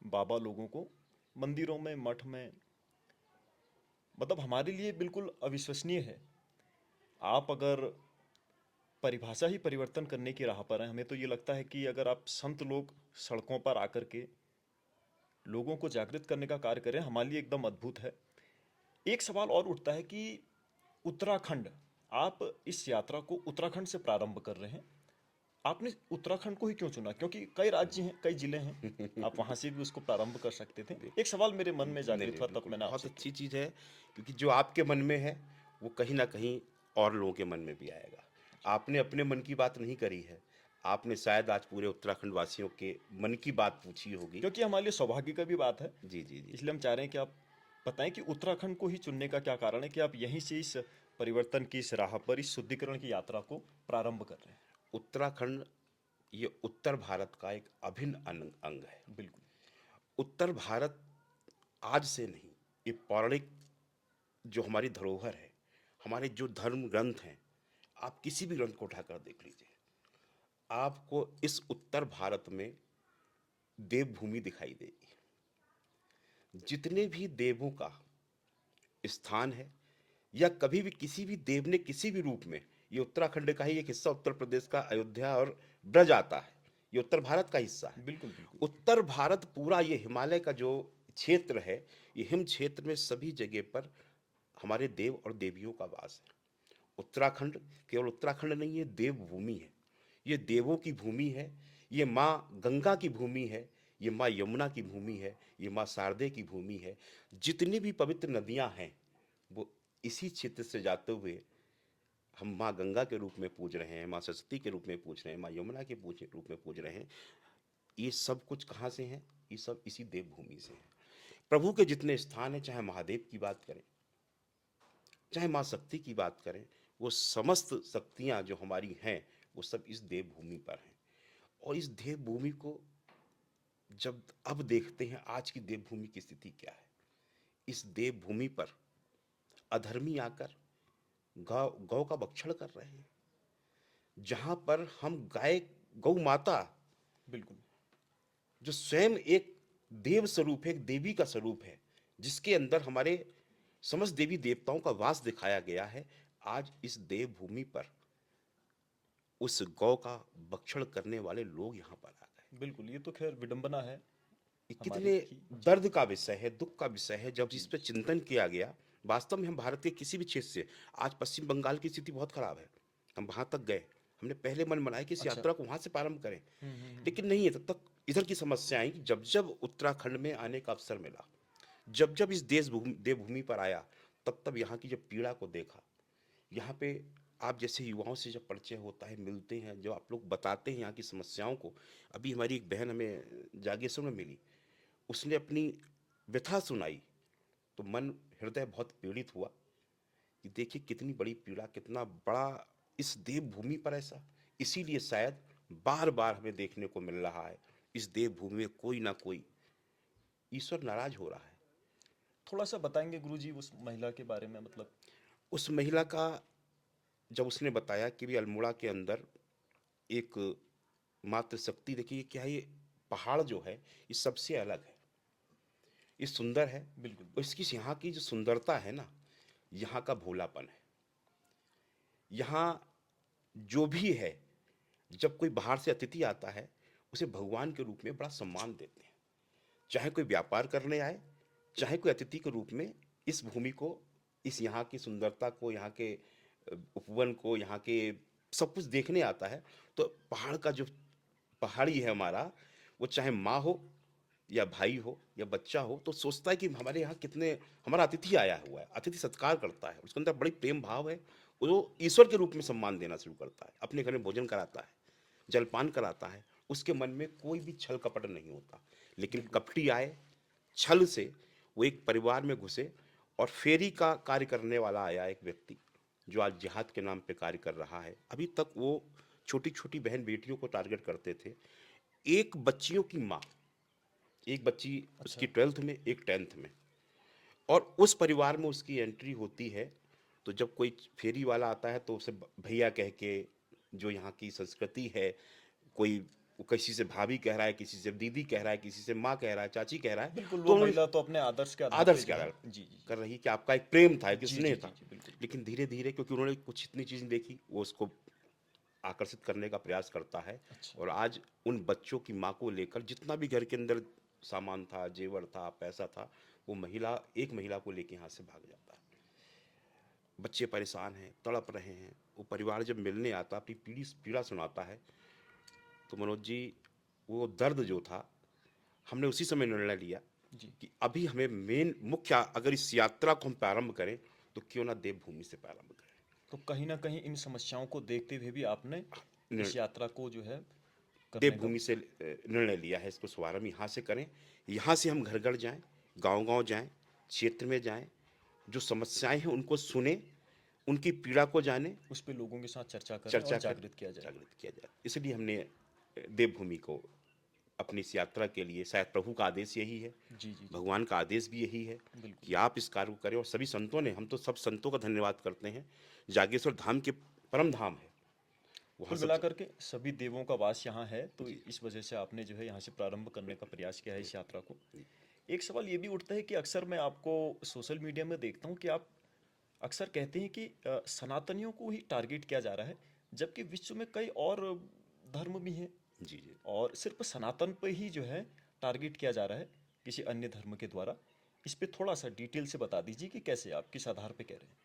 बाबा लोगों को मंदिरों में, मठ में, मतलब हमारे लिए बिल्कुल अविश्वसनीय है। आप अगर परिभाषा ही परिवर्तन करने की राह पर हैं, हमें तो ये लगता है कि अगर आप संत लोग सड़कों पर आकर के लोगों को जागृत करने का कार्य करें, हमारे लिए एकदम अद्भुत है। एक सवाल और उठता है कि उत्तराखंड, आप इस यात्रा को उत्तराखंड से प्रारंभ कर रहे हैं। आपने उत्तराखंड को ही क्यों चुना? क्योंकि कई राज्य हैं, कई जिले हैं, आप वहां से भी उसको प्रारंभ कर सकते थे। देख, एक सवाल मेरे मन में नहीं जागृत नहीं, हुआ, तब बिल्कुल मैंने बहुत आपसे अच्छी किया। चीज़ है, क्योंकि जो आपके मन में है वो कहीं ना कहीं और लोगों के मन में भी आएगा। आपने अपने मन की बात नहीं करी है, आपने शायद आज पूरे उत्तराखंड वासियों के मन की बात पूछी होगी। क्योंकि हमारे लिए सौभाग्य का भी बात है, जी जी जी। इसलिए हम चाह रहे हैं कि आप बताएं कि उत्तराखंड को ही चुनने का क्या कारण है कि आप यहीं से इस परिवर्तन की इस राह पर, इस शुद्धिकरण की यात्रा को प्रारंभ कर रहे हैं। उत्तराखंड ये उत्तर भारत का एक अभिन्न अंग अंग है। बिल्कुल। उत्तर भारत आज से नहीं, ये पौराणिक जो हमारी धरोहर है, हमारे जो धर्म ग्रंथ हैं, आप किसी भी ग्रंथ को उठाकर देख लीजिए, आपको इस उत्तर भारत में देवभूमि दिखाई देगी। जितने भी देवों का स्थान है, या कभी भी किसी भी देव ने किसी भी रूप में, ये उत्तराखंड का ही एक हिस्सा, उत्तर प्रदेश का अयोध्या और ब्रज आता है, ये उत्तर भारत का हिस्सा है। बिल्कुल बिल्कुल। उत्तर भारत पूरा ये हिमालय का जो क्षेत्र है, ये हिम क्षेत्र में सभी जगह पर हमारे देव और देवियों का वास है। उत्तराखंड केवल उत्तराखंड नहीं है, देवभूमि है, ये देवों की भूमि है, ये माँ गंगा की भूमि है, ये माँ यमुना की भूमि है, ये माँ शारदे की भूमि है। जितनी भी पवित्र नदियाँ हैं वो इसी क्षेत्र से जाते हुए हम माँ गंगा के रूप में पूज रहे हैं, माँ सरस्वती के रूप में पूज रहे हैं, माँ यमुना के रूप में पूज रहे हैं। ये सब कुछ कहाँ से हैं? ये सब इसी देवभूमि से हैं। प्रभु के जितने स्थान हैं, चाहे महादेव की बात करें, चाहे माँ शक्ति की बात करें, वो समस्त शक्तियाँ जो हमारी हैं वो सब इस देवभूमि पर हैं। और इस देवभूमि को जब अब देखते हैं, आज की देवभूमि की स्थिति क्या है। इस देवभूमि पर अधर्मी आकर गौ गौ का भक्षण कर रहे हैं। जहाँ पर हम गाय, गौ माता, बिल्कुल। जो स्वयं एक देव स्वरूप है, एक देवी का स्वरूप है, जिसके अंदर हमारे समस्त देवी देवताओं का वास दिखाया गया है, आज इस देवभूमि पर उस गौ का भक्षण करने वाले लोग यहाँ पर आ गए। बिल्कुल, ये तो खैर विडंबना है ये हमारी कितने की। जी। दर्द का विषय है, दुख का विषय है, जब जी इस पर जी। चिंतन किया गया। वास्तव में हम भारत के किसी भी क्षेत्र से, आज पश्चिम बंगाल की स्थिति बहुत खराब है, हम वहाँ तक गए, हमने पहले मन बनाया कि इस अच्छा। यात्रा को वहाँ से प्रारंभ करें, हम्म। लेकिन नहीं है। तब तक इधर की समस्या आई कि जब जब उत्तराखंड में आने का अवसर मिला, जब जब इस देवभूमि पर आया, तब तब यहाँ की जब पीड़ा को देखा। यहाँ पे आप जैसे युवाओं से जब परिचय होता है, मिलते हैं, जब आप लोग बताते हैं यहाँ की समस्याओं को। अभी हमारी एक बहन हमें जागेश्वर में मिली, उसने अपनी व्यथा सुनाई, तो मन, हृदय बहुत पीड़ित हुआ कि देखिए कितनी बड़ी पीड़ा, कितना बड़ा इस देवभूमि पर ऐसा। इसीलिए शायद बार बार हमें देखने को मिल रहा है, इस देवभूमि में कोई ना कोई ईश्वर नाराज हो रहा है। थोड़ा सा बताएंगे गुरुजी उस महिला के बारे में, मतलब। उस महिला का, जब उसने बताया कि भी अल्मोड़ा के अंदर एक मात्र शक्ति, देखिए क्या है, ये पहाड़ जो है ये सबसे अलग है, ये सुंदर है। बिल्कुल और बिल्कुल। इसकी यहाँ की जो सुंदरता है ना, यहाँ का भोलापन है। यहाँ जो भी है, जब कोई बाहर से अतिथि आता है, उसे भगवान के रूप में बड़ा सम्मान देते हैं। चाहे कोई व्यापार करने आए, चाहे कोई अतिथि के रूप में इस भूमि को, इस यहाँ की सुंदरता को, यहाँ के उपवन को, यहाँ के सब कुछ देखने आता है, तो पहाड़ का जो पहाड़ी है हमारा, वो चाहे माँ हो या भाई हो या बच्चा हो, तो सोचता है कि हमारे यहाँ कितने, हमारा अतिथि आया हुआ है, अतिथि सत्कार करता है, उसके अंदर बड़ी प्रेम भाव है। वो ईश्वर के रूप में सम्मान देना शुरू करता है, अपने घर में भोजन कराता है, जलपान कराता है, उसके मन में कोई भी छल कपट नहीं होता। लेकिन बिल्कुल। कपटी आए, छल से वो एक परिवार में घुसे, और फेरी का कार्य करने वाला आया एक व्यक्ति, जो आज जिहाद के नाम पे कार्य कर रहा है। अभी तक वो छोटी छोटी बहन बेटियों को टारगेट करते थे। एक बच्चियों की माँ, एक बच्ची अच्छा। उसकी 12th में, एक 10th में, और उस परिवार में उसकी एंट्री होती है। तो जब कोई फेरी वाला आता है तो उसे भैया कह के, जो यहाँ की संस्कृति है, कोई वो किसी से भाभी कह रहा है, किसी से दीदी कह रहा है, किसी से माँ कह रहा है, चाची कह रहा है, बिल्कुल, तो वो उन्होंने महिला तो अपने आदर्श के आधार पे आदर्श के जो है आधार जी, जी, कर रही कि आपका एक प्रेम था, एक जी, स्नेह जी, जी, था। जी, बिल्कुल। लेकिन धीरे-धीरे क्योंकि उन्होंने कुछ इतनी चीज़ें देखी, वो उसको आकर्षित करने का प्रयास करता है अच्छा, और आज उन बच्चों की माँ को लेकर जितना भी घर के अंदर सामान था, जेवर था, पैसा था, वो महिला एक महिला को लेके यहाँ से भाग जाता है। बच्चे परेशान हैं, तड़प रहे हैं, वो परिवार जब मिलने आता, अपनी पीड़ा सुनाता है, तो मनोज जी वो दर्द जो था, हमने उसी समय निर्णय लिया जी। कि अभी हमें मेन मुख्य अगर इस यात्रा को हम प्रारंभ करें, तो क्यों ना देवभूमि से प्रारंभ करें। तो कहीं न कहीं इन समस्याओं को देखते हुए भी आपने निर् इस यात्रा को जो है करने का देवभूमि से निर्णय लिया है, इसको शुभारंभ यहाँ से करें। यहाँ से हम घर-घर जाएँ, गाँव-गाँव जाएँ, क्षेत्र में जाएँ, जो समस्याएँ हैं उनको सुनें, उनकी पीड़ा को जानें, उस पे लोगों के साथ चर्चा करें और चर्चा करें, जागृत किया जाए। जागृत किया जाए। इसलिए हमने देवभूमि को अपनी इस यात्रा के लिए शायद प्रभु का आदेश यही है, जी, जी, जी, भगवान का आदेश भी यही है बिल्कुल। कि आप इस कार्य को करें और सभी संतों ने, हम तो सब संतों का धन्यवाद करते हैं। जागेश्वर धाम के परम धाम है, वहाँ कुल सब मिलाकर के सभी देवों का वास यहाँ है, तो जी, इस वजह से आपने जो है यहाँ से प्रारंभ करने का प्रयास किया है जी, इस यात्रा को। जी, एक सवाल ये भी उठता है कि अक्सर मैं आपको सोशल मीडिया में देखता हूँ कि आप अक्सर कहते हैं कि सनातनियों को ही टारगेट किया जा रहा है, जबकि विश्व में कई और धर्म भी हैं जी, जी। और सिर्फ सनातन पे ही जो है टारगेट किया जा रहा है किसी अन्य धर्म के द्वारा। इस पे थोड़ा सा डिटेल से बता दीजिए कि कैसे आप किस आधार पे कह रहे हैं।